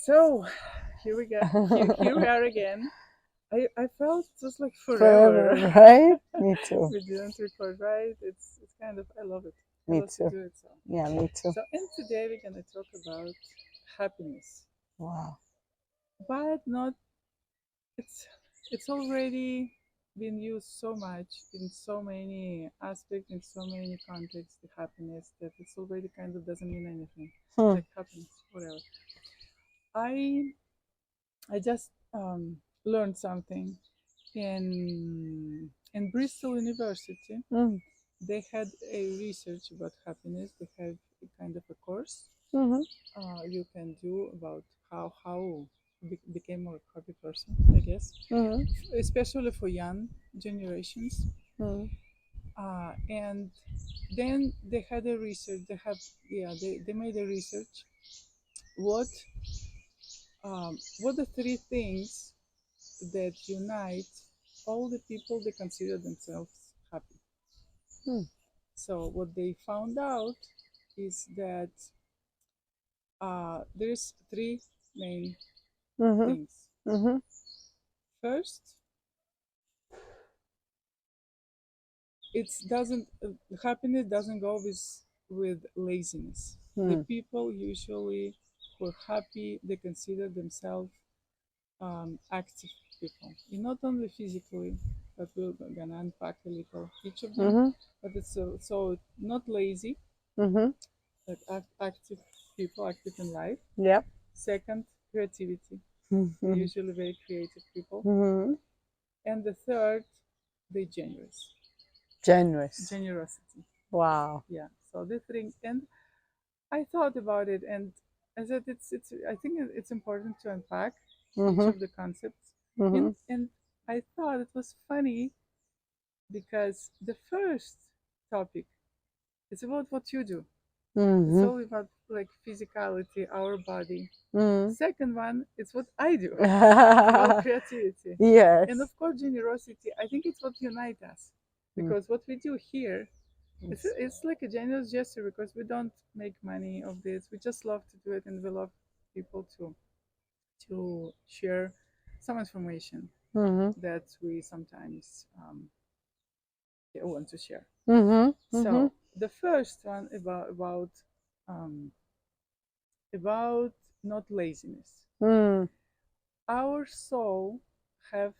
So here we go. Here we are again. I felt just like Forever, forever. right? Me too. We didn't record, right? It's kind of, I love it. I Me love to too. do it. So Yeah, me too. and today we're gonna talk about happiness, Wow. but not. It's it's already been used so much in so many aspects, in so many contexts. The happiness that it's already kind of doesn't mean anything. Hmm. Like happiness, whatever. I I just learned something in Bristol University. Mm. They had a research about happiness. They have a kind of a course Mm-hmm. you can do about how became more happy person, I guess, Mm-hmm. especially for young generations. Mm-hmm. And then they had a research. They made a research. What what the three things that unite all the people that consider themselves happy. So what they found out is that there's three main Mm-hmm. things. Mm-hmm. First, it doesn't happiness doesn't go with laziness. The Mm. people usually who are happy, they consider themselves active people, and not only physically, but we're gonna unpack a little each of them. Mm-hmm. But it's so not lazy, Mm-hmm. but active people, active in life. Yep. Second, creativity. They're Mm-hmm. usually very creative people. Mm-hmm. And the third, they're generous. Generous. Generosity. Wow. Yeah. So the three, and I thought about it, and I said it's. I think it's important to unpack each Mm-hmm. of the concepts. Mm-hmm. And I thought it was funny because the first topic is about what you do. It's Mm-hmm. all about like physicality, our body. Mm. Second one, it's what I do. It's about creativity. And Yes. of course, generosity. I think it's what unites us. Mm. Because what we do here, Yes. it's like a generous gesture because we don't make money of this. We just love to do it and we love people to share some information Mm-hmm. that we sometimes want to share. Mm-hmm. Mm-hmm. So the first one um, about not laziness. Mm. Our soul have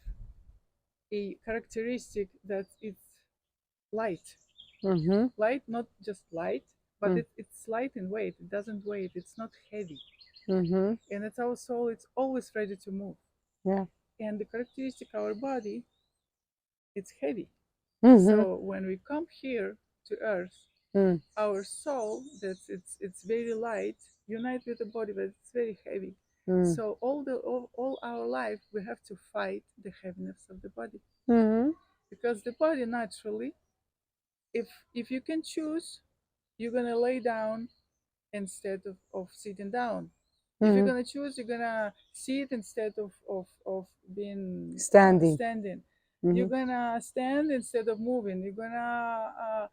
a characteristic that it's light. Mm-hmm. Light, not just light, but Mm. it's light in weight. It doesn't weigh. It's not heavy. Mm-hmm. And it's our soul. It's always ready to move. Yeah. And the characteristic of our body, it's heavy. Mm-hmm. So when we come here to Earth, Mm. our soul, it's very light, unite with the body, but it's very heavy. Mm. So all our life we have to fight the heaviness of the body Mm-hmm. because the body naturally, if you can choose, you're gonna lay down instead of sitting down. If you're Mm-hmm. gonna choose, you're gonna sit instead of being Standing. standing. You're Mm-hmm. gonna stand instead of moving. You're gonna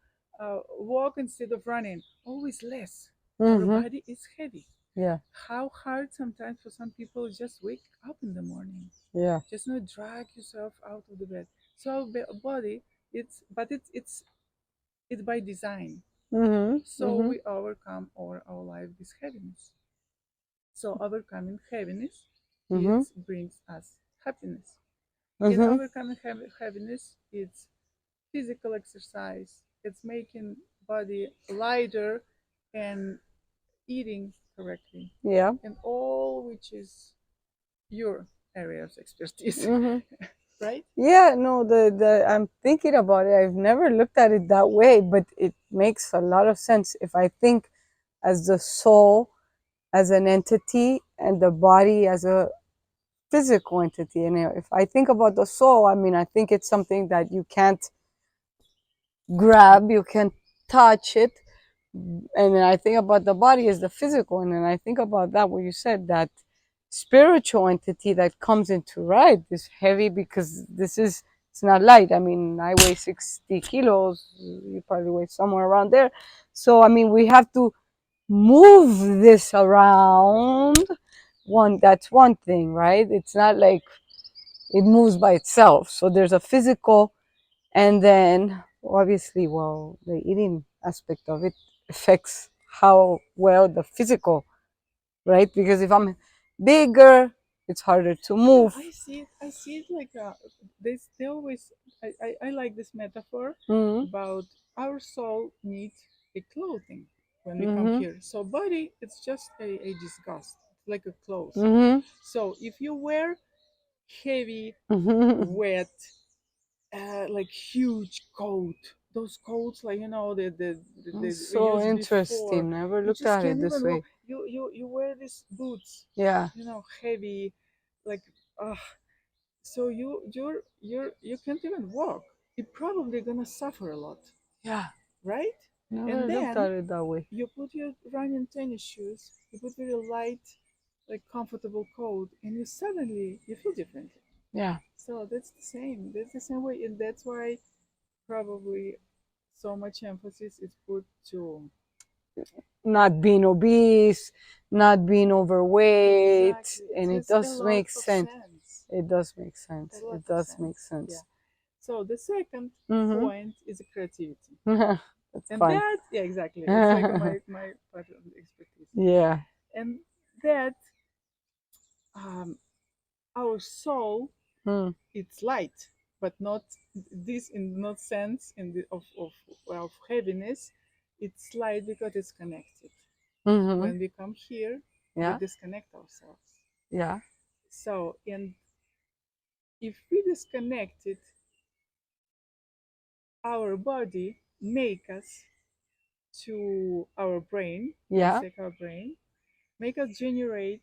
walk instead of running. Always less. Our Mm-hmm. body is heavy. Yeah. How hard sometimes for some people is just wake up in the morning. Yeah. Just not drag yourself out of the bed. So our body, it's by design. Mm-hmm. So Mm-hmm. we overcome our life this heaviness. So overcoming heaviness, it Mm-hmm. brings us happiness. In Mm-hmm. overcoming heaviness, it's physical exercise. It's making body lighter and eating correctly, Yeah. and all which is your area of expertise, Mm-hmm. right? Yeah, no, the I'm thinking about it. I've never looked at it that way, but it makes a lot of sense if I think as the soul as an entity and the body as a physical entity. And if I think about the soul, I mean, I think it's something that you can't grab, you can't touch it. And then I think about the body as the physical, and then I think about that what you said, that spiritual entity that comes into ride is heavy because it's not light. I mean, I weigh 60 kilos, you probably weigh somewhere around there. So I mean, we have to move this around that's one thing, right? It's not like it moves by itself. So there's a physical, and then obviously, well, the eating aspect of it affects how well the physical, right? Because if I'm bigger, it's harder to Yeah, move. I see it. I see it like they always. I like this metaphor Mm-hmm. about our soul needs a clothing when we come Mm-hmm. here. So body, it's just a disgust. It's like a clothes. Mm-hmm. So if you wear heavy, Mm-hmm. wet, like huge coat, those coats, like we So used before, interesting. Never you looked just at can't it this even walk. way. You wear these boots, Yeah. heavy, like so you can't even walk. You're probably gonna suffer a lot, Yeah. right? Never And looked then at it that way. you put your running tennis shoes, you put very light, like comfortable coat, and you feel differently. Yeah. So that's the same. That's the same way, and that's why probably so much emphasis is put to Not being obese, not being overweight, exactly. It and it makes a does lot make of sense. sense. It does make A sense. lot It of does make sense. Yeah. sense. So the second Mm-hmm. point is creativity. That's And fun. that, yeah, exactly. It's like my part of the expertise. Yeah. And that um, our soul, Mm. it's light, but not this in not sense in the of heaviness. It's light because it's connected. Mm-hmm. When we come here, we Yeah. disconnect ourselves. Yeah. So, and if we disconnect it, our body make us to our brain. Let's Yeah. take our brain, make us generate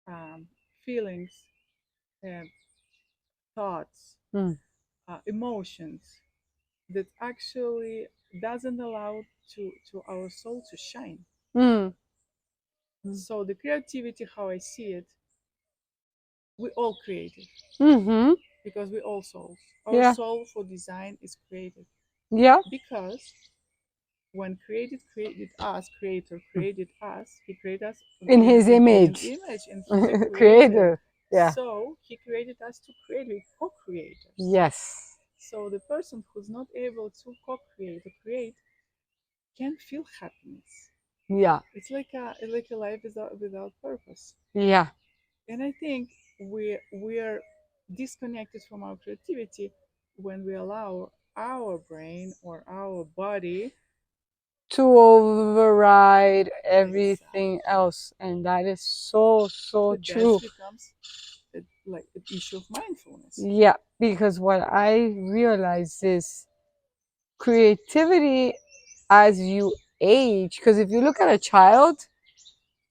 um, feelings and thoughts, Mm. emotions that actually doesn't allow to our soul to shine. Mm. So the creativity, how I see it, we all creative Mm-hmm. because we all souls. Our Yeah. soul for design is creative Yeah. because when created us, creator created us, he created us In his in image. image, and he's a creator. Creator. Yeah. So he created us to create with co-creators. Yes. So the person who's not able to co-create or create can feel happiness. Yeah. It's like a life without purpose. Yeah. And I think we're disconnected from our creativity when we allow our brain or our body To override everything exactly. else. And that is so, so But that true. becomes like an issue of mindfulness. Yeah. Because what I realize is creativity as you age, because if you look at a child,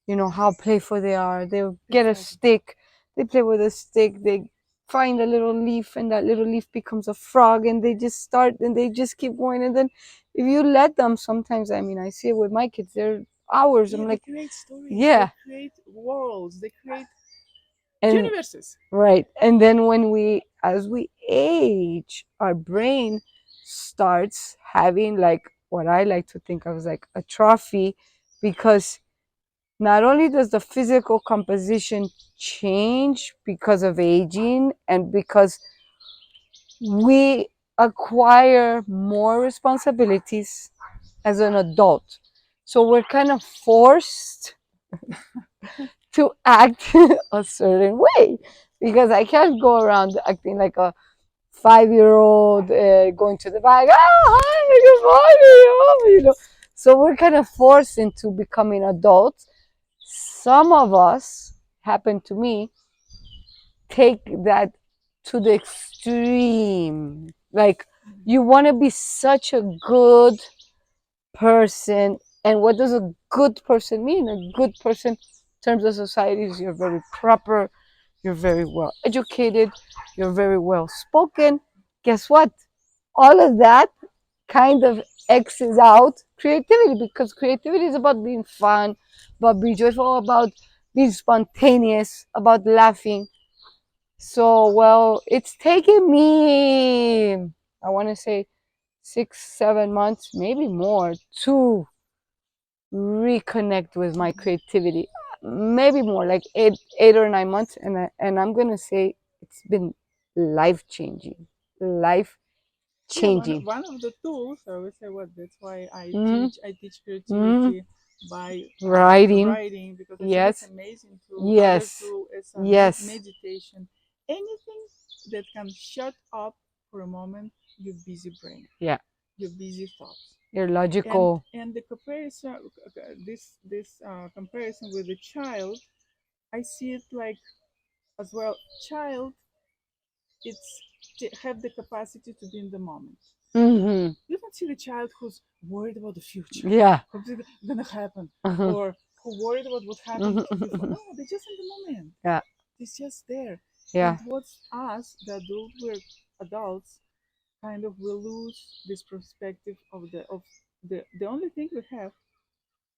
you know how playful they are. They'll get a Exactly. stick, they play with a stick, they find a little leaf, and that little leaf becomes a frog, and they just start and they just keep going. And then if you let them, sometimes, I mean, I see it with my kids, they're hours. Yeah, I'm they like, create stories, yeah. they create worlds, they create And universes. right. And then when as we age, our brain starts having like what I like to think of as like a trophy, because not only does the physical composition change because of aging and because we acquire more responsibilities as an adult. So we're kind of forced to act a certain way, because I can't go around acting like a 5 year old going to the bank. Oh, hi, good morning. Oh, So we're kind of forced into becoming adults. Some of us, happened to me, take that to the extreme. Like, you want to be such a good person. And what does a good person mean? A good person, in terms of society, is you're very proper, you're very well educated, you're very well spoken. Guess what? All of that kind of X's out creativity, because creativity is about being fun, about being joyful, about being spontaneous, about laughing. So, well, it's taken me, I want to say, 6, 7 months, maybe more, to reconnect with my creativity. maybe more, like 8 or 9 months, and I'm gonna say it's been life changing, life Yeah, changing. one of the tools I would say what that's why Mm, I teach mm, creativity by writing. writing because I think it's Yes, amazing tool. Other yes, tool is a yes. meditation. Anything that can shut up for a moment your busy brain, Yeah, your busy thoughts, you're logical. and the comparison this comparison with the child, I see it like as well. Child, it's have the capacity to be in the moment. Hmm. You don't see the child who's worried about the future, Yeah. what's gonna happen, Mhm. or who worried about what happened before. Mhm. No, they're just in the moment. Yeah, It's just there. yeah, And what's us, the adult, we're adults, kind of will lose this perspective of the only thing we have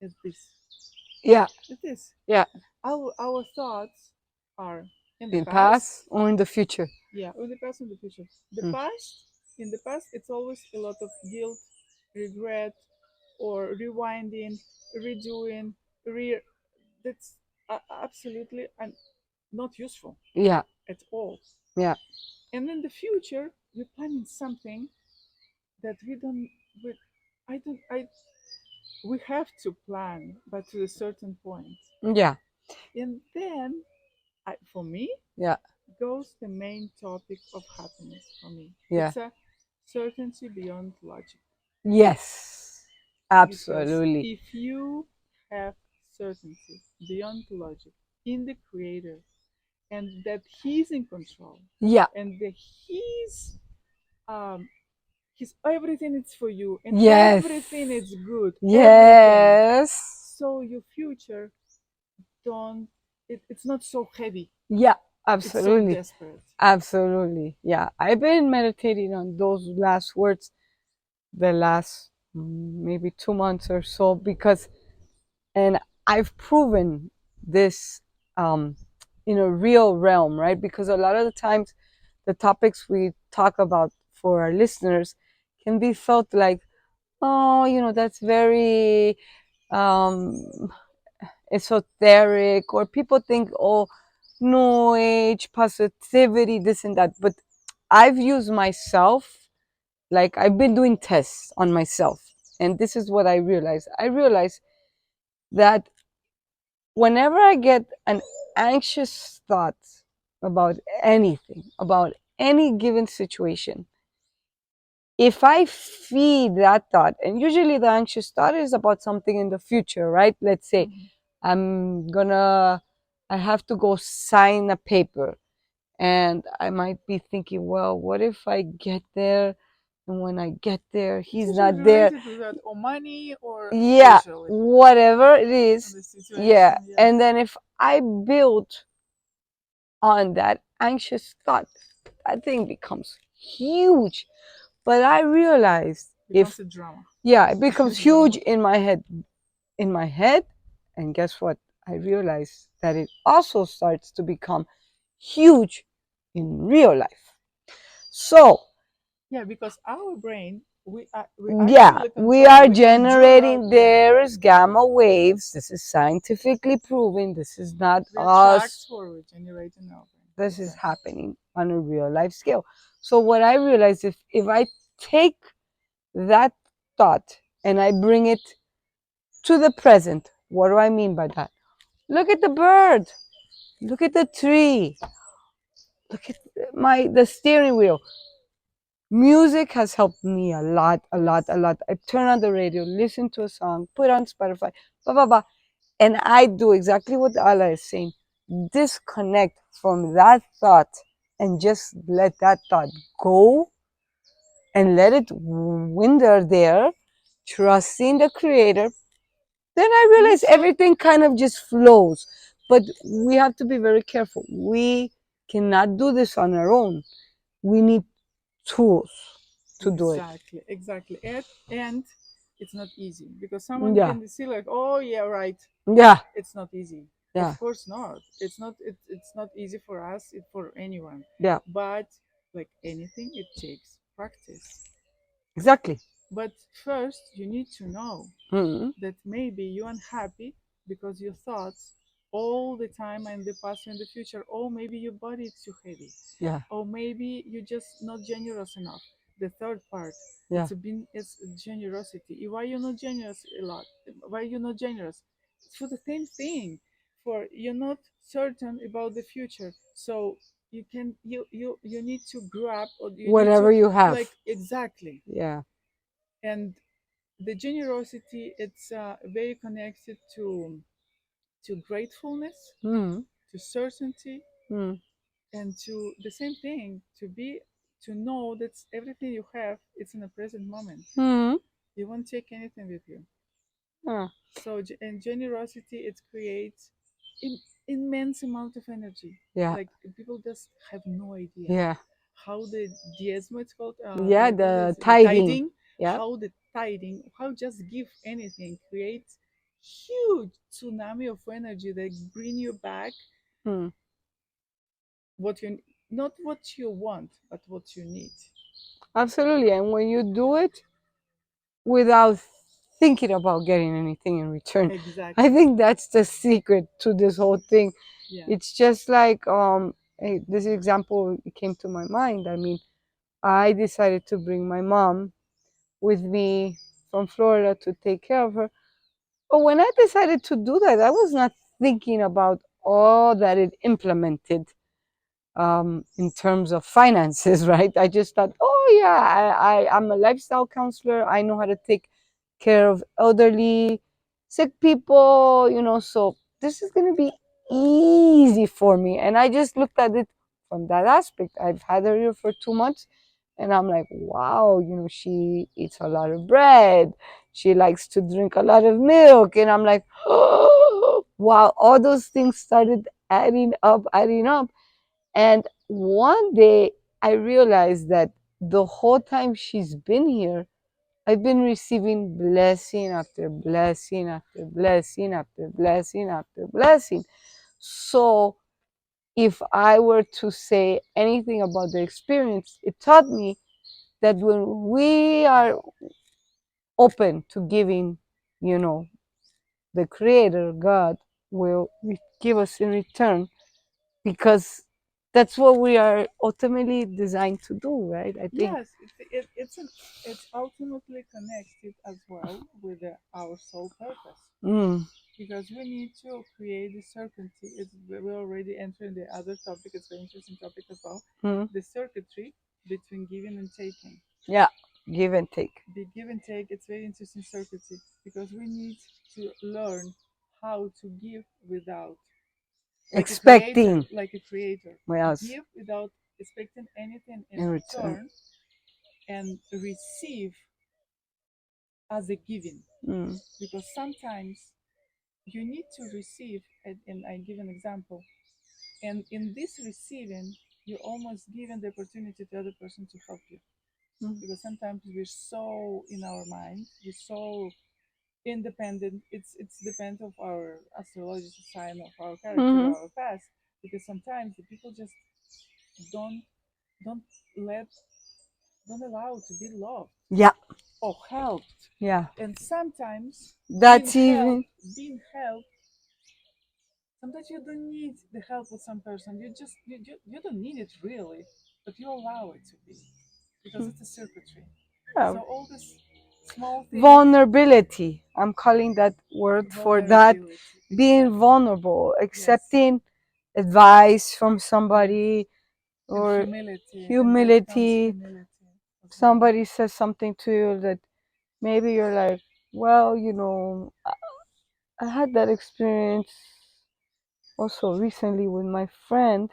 is this. yeah, It is. yeah. Our thoughts are in the In past. past or in the future. Yeah, in the past and the future. The Mm. past, in the past, it's always a lot of guilt, regret, or rewinding, redoing, re. That's absolutely not useful Yeah, at all. yeah, And in the future, we're planning something that we don't. We, I don't. I. We have to plan, but to a certain point, yeah, and then, for me, yeah, goes the main topic of happiness. For me, yeah. it's a certainty beyond logic. Yes, Because absolutely. if you have certainty beyond logic in the creator and that he's in control Yeah, and that um he's everything is for you and yes, everything is good, everything, yes. so your future don't it's not so heavy, Yeah, it's so absolutely. desperate. Absolutely. Yeah. I've been meditating on those last words the last maybe 2 months or so because, and I've proven this um, in a real realm, right? Because a lot of the times the topics we talk about for our listeners can be felt like, oh, that's very um, esoteric, or people think, oh, new age, positivity, this and that. But I've used myself, like I've been doing tests on myself. And this is what I realized. I realized that whenever I get an anxious thought about anything, about any given situation, if I feed that thought, and usually the anxious thought is about something in the future, right? Let's say Mhm. I'm gonna, I have to go sign a paper, and I might be thinking, well, what if I get there, and when I get there, It's he's usually not there? related to that or money or Yeah, usually whatever it is. the Yeah. situation, yeah. And then if I build on that anxious thought, that thing becomes huge. But I realized Becomes if, a drama. yeah, it becomes huge Drama. in my head, in my head. And guess what? I realized that it also starts to become huge in real life. So, Yeah, because our brain, we yeah, actually we control. are We can do generating, yeah. there's gamma waves. This is scientifically proven. This is not We attract us. what we generate in our brain. This is Exactly. happening on a real life scale. So what I realize, if I take that thought and I bring it to the present, what do I mean by that? Look at the bird. Look at the tree. Look at the steering wheel. Music has helped me a lot, a lot, Yes. a lot. I turn on the radio, listen to a song, put on Spotify, blah, blah, blah. And I do exactly what Allah is saying. Disconnect from that thought and just let that thought go and let it winder there, trusting the creator. Then I And realize also, everything kind of just flows. But we have to be very careful. We cannot do this on our own. We need tools to do it. exactly, exactly. And it's not easy because someone Yeah, can see like, oh yeah, right. yeah, It's not easy. yeah, Of course not. It's not easy for us, for anyone. yeah, But like anything, it takes practice. exactly. But first, you need to know Mhm. that maybe you're unhappy because your thoughts all the time and the past and the future. Oh, maybe your body is too heavy. Yeah. Or maybe you're just not generous enough. The third part, Yeah. it's generosity. Why you're not generous a lot? Why you're not generous? It's for the same thing. For you're not certain about the future, so you need to grab, or you need to, Whatever you have. like, exactly. Yeah. And the generosity, it's very connected to gratefulness, Mm. to certainty, Mm. and to the same thing, to know that everything you have, it's in the present moment. Mm. You won't take anything with you. Uh, So and generosity, it creates immense amount of energy. yeah. Like, people just have no idea Yeah. how the diezmo, it's called, Yeah. what The is the tithing. tithing, Yeah. how the tithing, how just give anything creates huge tsunami of energy that bring you back Mm. what you, not what you want, but what you need. Absolutely. And when you do it without thinking about getting anything in return, I Exactly. think that's the secret to this whole thing. Yeah. It's just like this example came to my mind. I mean, I decided to bring my mom with me from Florida to take care of her. But when I decided to do that, I was not thinking about all that it implemented in terms of finances, right? I just thought, oh yeah, I'm a lifestyle counselor. I know how to take care of elderly, sick people, so this is going to be easy for me. And I just looked at it from that aspect. I've had her here for 2 months, and I'm like, wow, she eats a lot of bread. She likes to drink a lot of milk. And I'm like, oh, wow, all those things started adding up. And one day I realized that the whole time she's been here, I've been receiving blessing after blessing after blessing after blessing after blessing. So if I were to say anything about the experience, it taught me that when we are open to giving, you know, the Creator, God, will give us in return, because that's what we are ultimately designed to do, right? I think. Yes, it's ultimately connected as well with our soul purpose, Mm. because we need to create the certainty. We're already entering the other topic. It's an interesting topic as well. Mm. The circuitry between giving and taking. Yeah, give and take. The give and take, it's very interesting circuitry, because we need to learn how to give without, like a creator, Expecting. like a creator, Yes, give without expecting anything in in return. return, and receive as a giving. Mm. Because sometimes you need to receive, and I give an example, and in this receiving, you're almost giving the opportunity to the other person to help you. Mm. Because sometimes we're so in our mind, we're so independent. It's depend of our astrological sign, of our character, Mhm. our past. Because sometimes the people just don't don't let don't allow to be loved Yeah, or helped. yeah. And sometimes being That's helped, even. being helped, sometimes you don't need the help of some person. You don't need it really, but you allow it to be, because it's a circuitry. Yeah. So all these small things, Vulnerability. I'm calling that word for that. vulnerability, Being exactly. vulnerable, Yes, accepting advice from somebody, and or humility, and that comes humility. humility as well. Somebody says something to you that maybe you're like, well, I had that experience also recently with my friend.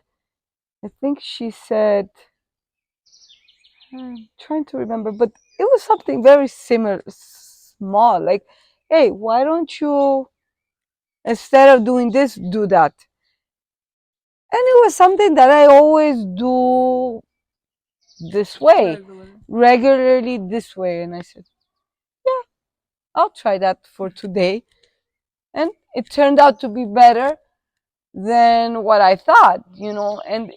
I think she said, I'm trying to remember, but it was something very similar, small, like, hey, why don't you, instead of doing this, do that? And it was something that I always do this way, Regular. regularly this way. And I said, yeah, I'll try that for today. And it turned out to be better than what I thought. And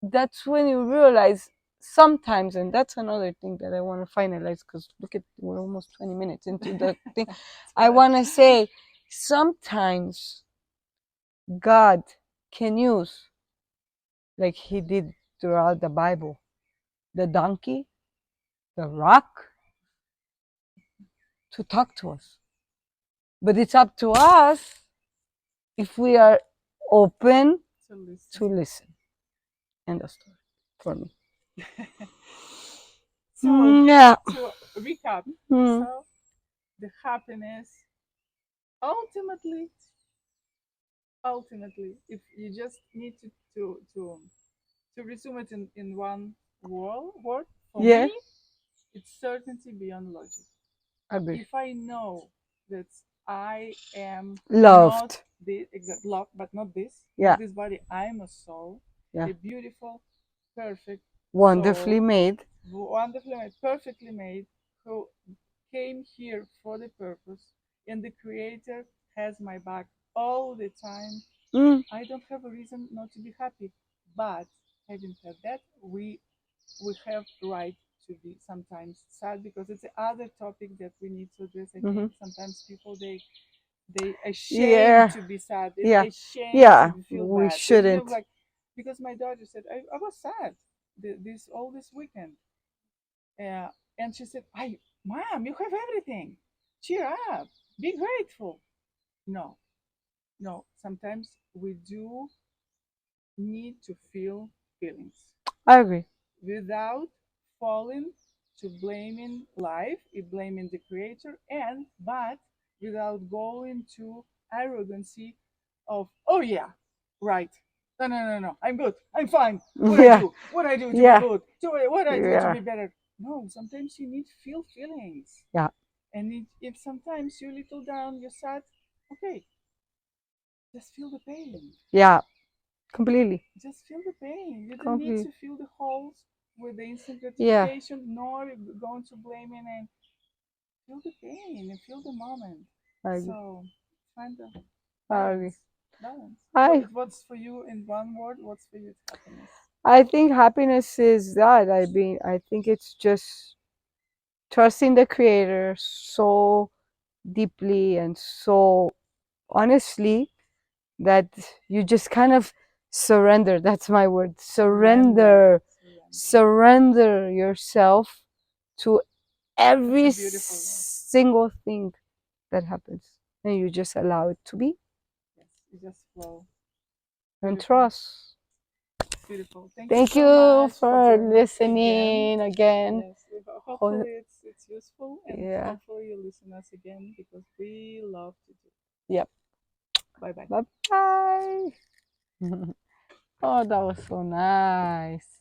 that's when you realize sometimes, and that's another thing that I want to finalize, because look at, we're almost 20 minutes into the thing. That's I right. want to say sometimes God can use, like he did throughout the Bible, the donkey, the rock, to talk to us. But it's up to us if we are open to listen. to listen. End of story for me. So Yeah. to recap, Mm. so the happiness ultimately, if you just need to resume it in one word, for Yeah. me, it's certainty beyond logic. Agree. If I know that I am not Loved. the exact love, but not this, Yeah. not this body, I am a soul, Yeah. a beautiful, perfect Wonderfully soul, made. wonderfully made, perfectly made, who came here for the purpose, and the Creator has my back all the time. Mm. I don't have a reason not to be happy. But having said that, we have right to be sometimes sad, because it's the other topic that we need to address. I think sometimes people they ashamed Yeah. to be sad, Yeah. ashamed Yeah. to feel We bad. They feel shouldn't. like, because my daughter said I was sad this all this weekend, and she said, "I, mom, you have everything. Cheer up. Be grateful." No, no. Sometimes we do need to feel feelings I agree. without falling to blaming life, blaming the creator, and but without going to arrogancy of, oh yeah, right. No, no, no, no. I'm good. I'm fine. Yeah. What I do to be Yeah. good, what I do to Yeah. be better. No, sometimes you need to feel feelings. Yeah. And if sometimes you're a little down, you're sad, okay, just feel the pain. Yeah. Completely. Just feel the pain. You don't need Completely. to feel the holes with the instant Yeah. gratification, nor going to blaming, and feel the pain and feel the moment. I agree. So find the I agree. balance. Balance. I What's for you in one word? What's for you happiness? I think happiness is that. I think it's just trusting the creator so deeply and so honestly that you just kind of surrender. That's my word. Surrender. Surrender yourself to every That's a beautiful word. single thing that happens. And you just allow it to be Yes, you just flow. and Beautiful. trust. Beautiful. Thank you Thank so you much for for joining us again. listening again. Yes, hopefully it's useful, and Yeah. hopefully you listen us again, because we love to do. Yep. Bye bye. Bye bye. Oh, that was so nice.